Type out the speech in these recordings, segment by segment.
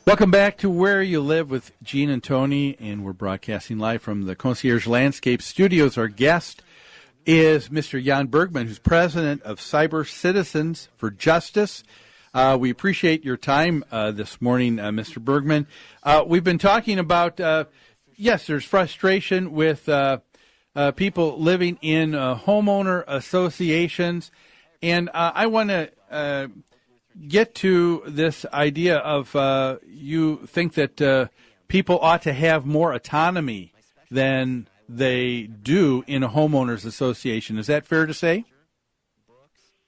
Welcome back to Where You Live with Gene and Tony, and we're broadcasting live from the Concierge Landscape Studios. Our guest is Mr. Jan Bergman, who's president of Cyber Citizens for Justice. We appreciate your time this morning, Mr. Bergman. We've been talking about, yes, there's frustration with people living in homeowner associations, and I want to get to this idea of you think that people ought to have more autonomy than they do in a homeowners association. Is that fair to say?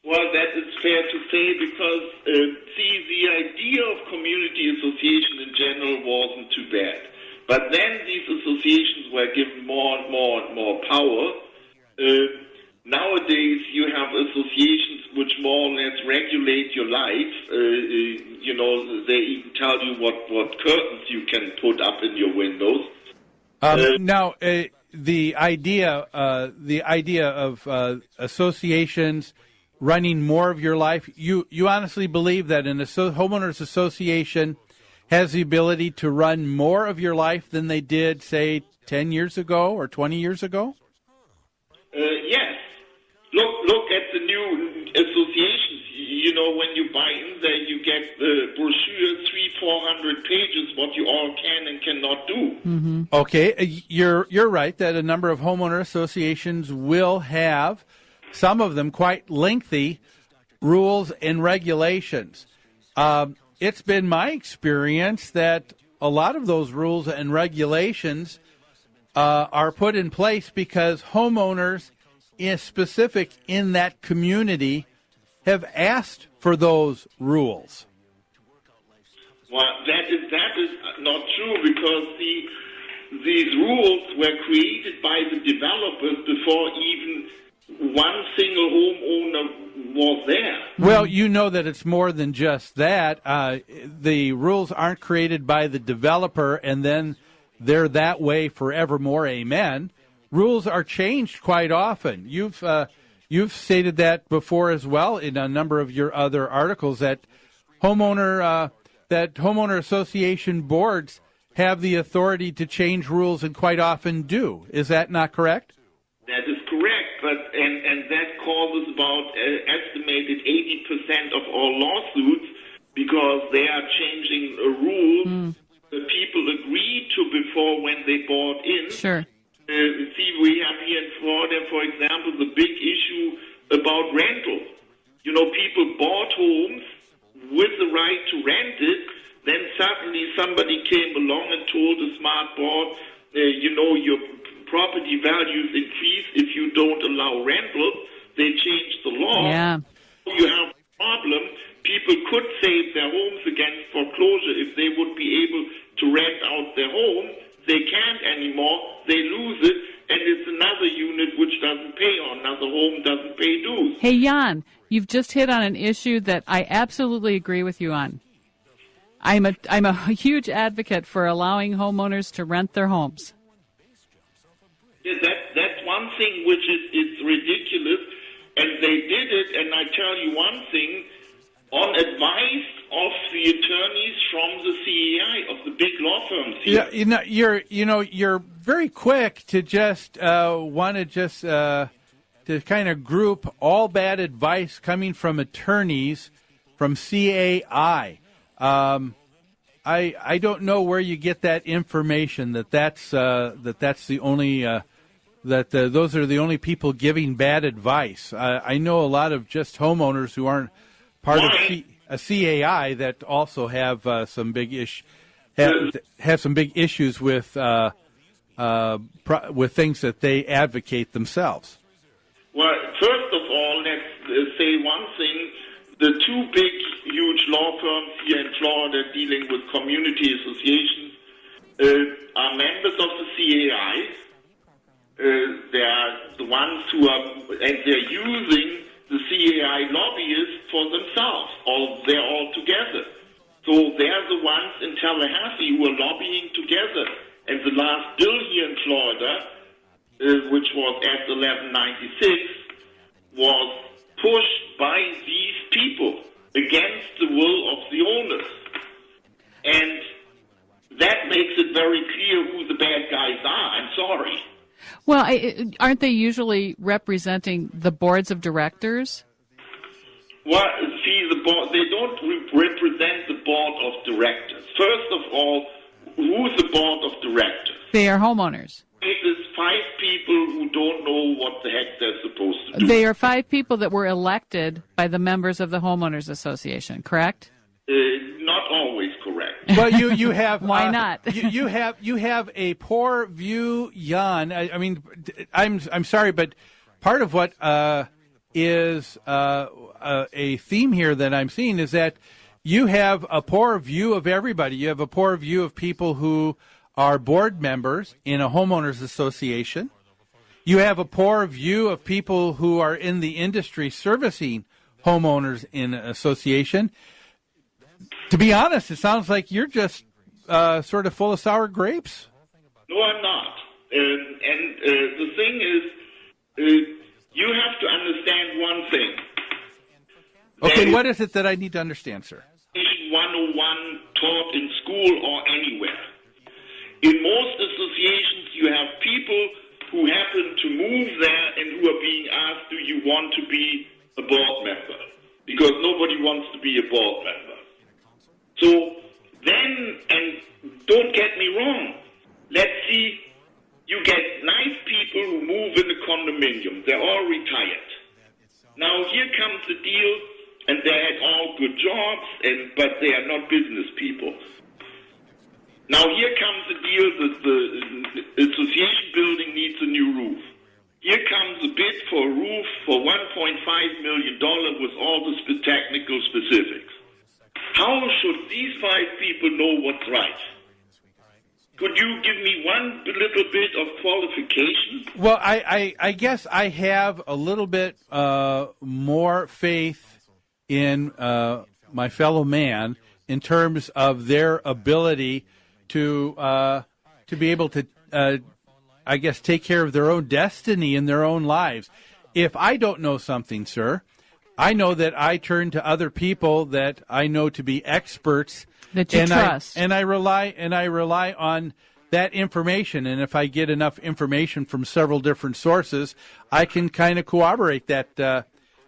Well, that is fair to say because, the idea of community association in general wasn't too bad. But then these associations were given more and more and more power. Nowadays, you have associations which more or less regulate your life. They even tell you what curtains you can put up in your windows. Now, the idea of associations running more of your life, you honestly believe that an homeowners association has the ability to run more of your life than they did, say, 10 years ago or 20 years ago? Yes. Look at the new associations. When you buy in there, you get the brochure, 300-400 pages, what you all can and cannot do. Mm-hmm. Okay, you're right that a number of homeowner associations will have, some of them quite lengthy, rules and regulations. It's been my experience that a lot of those rules and regulations are put in place because homeowners specific in that community have asked for those rules. Well, that is not true because these rules were created by the developers before even one single homeowner was there. Well, you know that it's more than just that. The rules aren't created by the developer and then they're that way forevermore, amen. Rules are changed quite often. You've stated that before as well in a number of your other articles that homeowner association boards have the authority to change rules and quite often do. Is that not correct? That is correct, but and that causes about estimated 80% of all lawsuits because they are changing a rule that people agreed to before when they bought in. Sure. We have here in Florida, for example, the big issue about rental. People bought homes with the right to rent it. Then suddenly somebody came along and told the smart board, your property values increase if you don't allow rental. They changed the law. Yeah. You have a problem. People could save their homes against foreclosure if they would be able to rent out their home. They can't anymore. They lose it, and it's another unit which doesn't pay or another home doesn't pay dues. Hey, Jan, you've just hit on an issue that I absolutely agree with you on. I'm a huge advocate for allowing homeowners to rent their homes. Yeah, that's one thing which is ridiculous, and they did it. And I tell you one thing, on advice of the attorneys from the CAI of the big law firms here. Yeah, you're very quick to just to kind of group all bad advice coming from attorneys from CAI. I don't know where you get that information that's the only those are the only people giving bad advice. I know a lot of just homeowners who aren't part of a CAI that also have some big have some big issues with things that they advocate themselves. Well, first of all, let's say one thing. The two big, huge law firms here in Florida dealing with community associations are members of the CAI. They are the ones who are, and they're using the CAI lobbyists for themselves. They're all together. So they're the ones in Tallahassee who are lobbying together. And the last bill here in Florida, which was Act 1196, was pushed by these people against the will of the owners. And very clear who the bad guys are. I'm sorry. Well, aren't they usually representing the boards of directors? Well, see, they don't represent the board of directors. First of all, who's the board of directors? They are homeowners. It is 5 people who don't know what the heck they're supposed to do. They are 5 people that were elected by the members of the Homeowners Association, correct? Not always correct. Well, you have why not? you have a poor view, Jan. I mean, I'm sorry, but part of what is a theme here that I'm seeing is that you have a poor view of everybody. You have a poor view of people who are board members in a homeowners association. You have a poor view of people who are in the industry servicing homeowners in an association. To be honest, it sounds like you're just sort of full of sour grapes. No, I'm not. And the thing is, you have to understand one thing. Okay, what is it that I need to understand, sir? 101 taught in school or anywhere. In most associations, you have people who happen to move there and who are being asked, do you want to be a board member? Because nobody wants to be a board member. So then, and don't get me wrong, let's see, you get nice people who move in a condominium. They're all retired. Now here comes the deal, and they had all good jobs, but they are not business people. Now here comes the deal that the association building needs a new roof. Here comes a bid for a roof for $1.5 million with all the technical specifics. How should these 5 people know what's right? Could you give me one little bit of qualification? Well, I guess I have a little bit more faith in my fellow man in terms of their ability to be able to, I guess, take care of their own destiny in their own lives. If I don't know something, sir, I know that I turn to other people that I know to be experts that you trust, and I rely on that information. And if I get enough information from several different sources, I can kind of corroborate that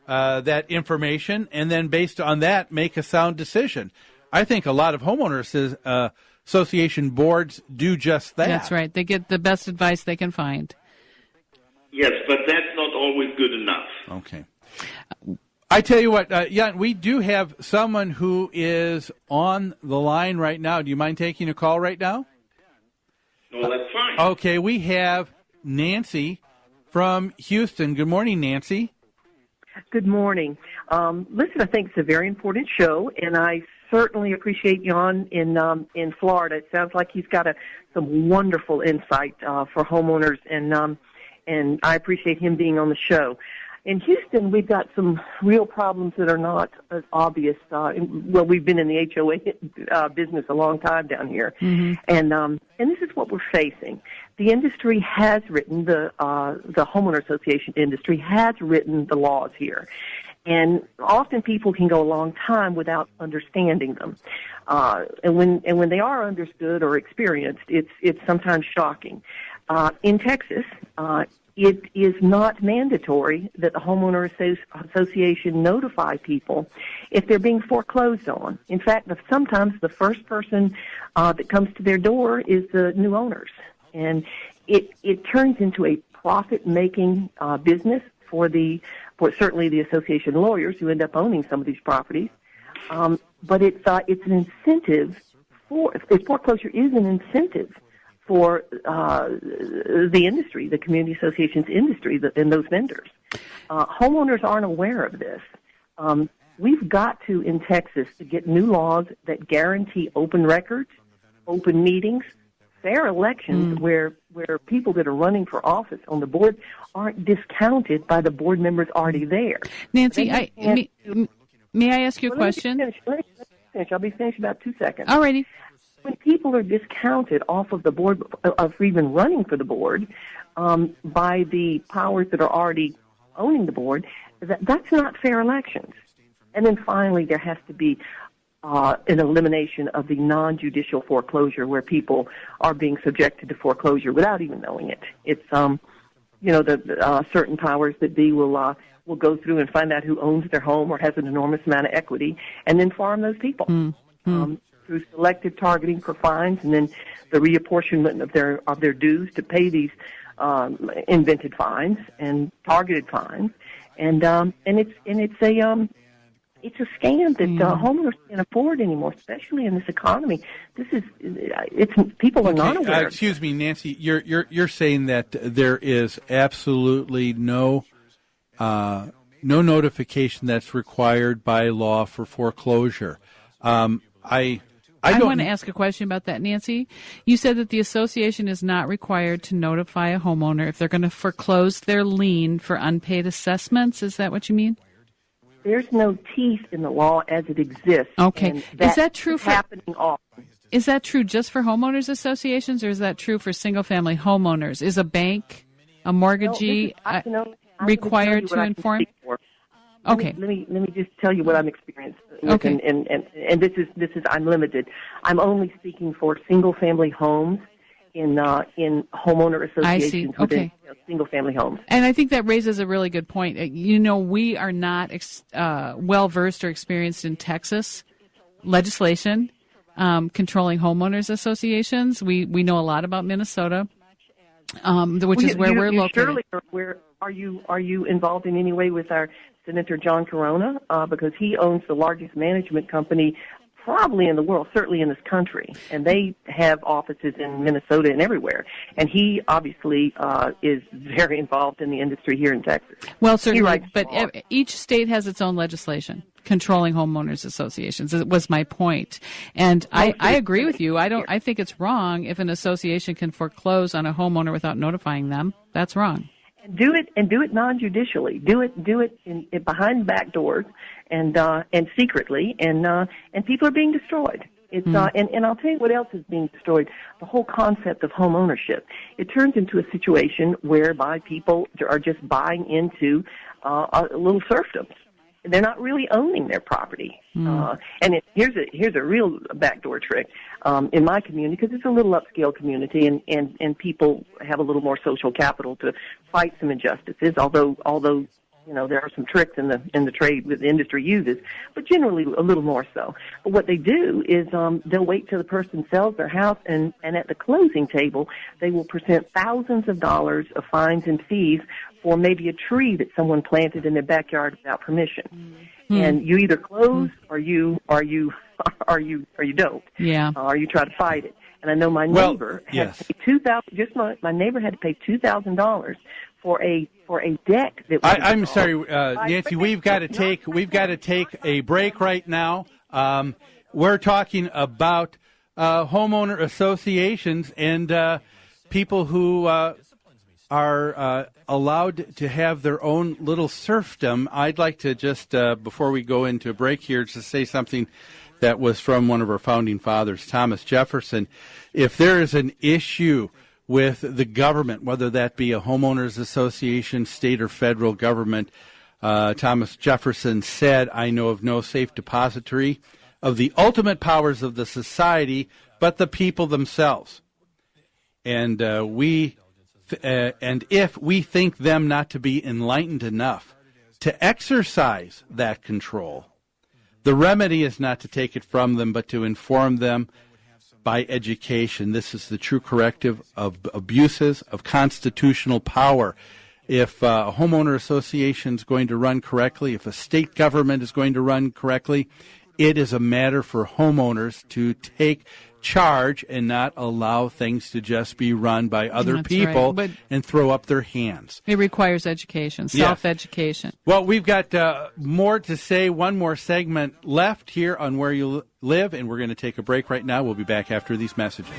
that information, and then based on that, make a sound decision. I think a lot of homeowners association boards do just that. That's right. They get the best advice they can find. Yes, but that's not always good enough. Okay. I tell you what, Jan, we do have someone who is on the line right now. Do you mind taking a call right now? No, that's fine. Okay, we have Nancy from Houston. Good morning, Nancy. Good morning. Listen, I think it's a very important show, and I certainly appreciate Jan in Florida. It sounds like he's got some wonderful insight for homeowners, and I appreciate him being on the show. In Houston, we've got some real problems that are not as obvious. Well, we've been in the HOA business a long time down here, and this is what we're facing. The industry has written the homeowner association industry has written the laws here, and often people can go a long time without understanding them. And when they are understood or experienced, it's sometimes shocking. In Texas, it is not mandatory that the homeowner association notify people if they're being foreclosed on. In fact, sometimes the first person that comes to their door is the new owners. And it turns into a profit-making business for certainly the association lawyers who end up owning some of these properties. But it's an incentive foreclosure is an incentive for the industry, the community associations industry, and those vendors. Homeowners aren't aware of this. We've got to, in Texas, to get new laws that guarantee open records, open meetings, fair elections where people that are running for office on the board aren't discounted by the board members already there. Nancy, may I ask you a question? Let me finish. I'll be finished in about 2 seconds. All righty. When people are discounted off of the board, of even running for the board, by the powers that are already owning the board, that's not fair elections. And then finally, there has to be an elimination of the non-judicial foreclosure where people are being subjected to foreclosure without even knowing it. It's, the certain powers that be will go through and find out who owns their home or has an enormous amount of equity and then farm those people through selective targeting for fines and then the reapportionment of their dues to pay these invented fines and targeted fines. And it's a scam that homeowners can't afford anymore, especially in this economy. People are not aware. Excuse me, Nancy. You're saying that there is absolutely no notification that's required by law for foreclosure. I want to ask a question about that, Nancy. You said that the association is not required to notify a homeowner if they're going to foreclose their lien for unpaid assessments. Is that what you mean? There's no teeth in the law as it exists. Okay. Is that true for happening often? Is that true just for homeowners associations, or is that true for single-family homeowners? Is a bank, a mortgagee required to inform? Okay. Let me just tell you what I'm experienced with, okay. And this is I'm limited. I'm only speaking for single-family homes in homeowner associations within single-family homes. And I think that raises a really good point. We are not well-versed or experienced in Texas legislation controlling homeowners associations. We know a lot about Minnesota, which is where we're located. Surely, are you involved in any way with our Senator John Corona? Because he owns the largest management company probably in the world, certainly in this country, and they have offices in Minnesota and everywhere. And he obviously is very involved in the industry here in Texas. Well, certainly, but each state has its own legislation controlling homeowners associations. It was my point, and I agree with you. I think it's wrong if an association can foreclose on a homeowner without notifying them. That's wrong. Do it non-judicially. Do it in behind back doors and secretly, and people are being destroyed. It's and I'll tell you what else is being destroyed. The whole concept of home ownership. It turns into a situation whereby people are just buying into a little serfdom. They're not really owning their property. Here's a real backdoor trick in my community, because it's a little upscale community, and people have a little more social capital to fight some injustices. Although there are some tricks in the trade that the industry uses, but generally a little more so. But what they do is they'll wait till the person sells their house, and at the closing table they will present thousands of dollars of fines and fees for maybe a tree that someone planted in their backyard without permission. And you either close or you don't. Yeah. Or you try to fight it. And I know my neighbor had to pay $2,000. My neighbor had to pay $2,000 for a deck that. I'm sorry, Nancy. We've got to take a break right now. We're talking about homeowner associations and people who are allowed to have their own little serfdom. I'd like to just, before we go into a break here, just say something that was from one of our founding fathers, Thomas Jefferson. If there is an issue with the government, whether that be a homeowners association, state or federal government, Thomas Jefferson said, "I know of no safe depository of the ultimate powers of the society but the people themselves. And if we think them not to be enlightened enough to exercise that control, the remedy is not to take it from them, but to inform them by education. This is the true corrective of abuses of constitutional power. If a homeowner association is going to run correctly, if a state government is going to run correctly, it is a matter for homeowners to take charge and not allow things to just be run by other people and throw up their hands. It requires education, self-education. Well, we've got more to say, one more segment left here on Where You Live, and we're going to take a break right now. We'll be back after these messages.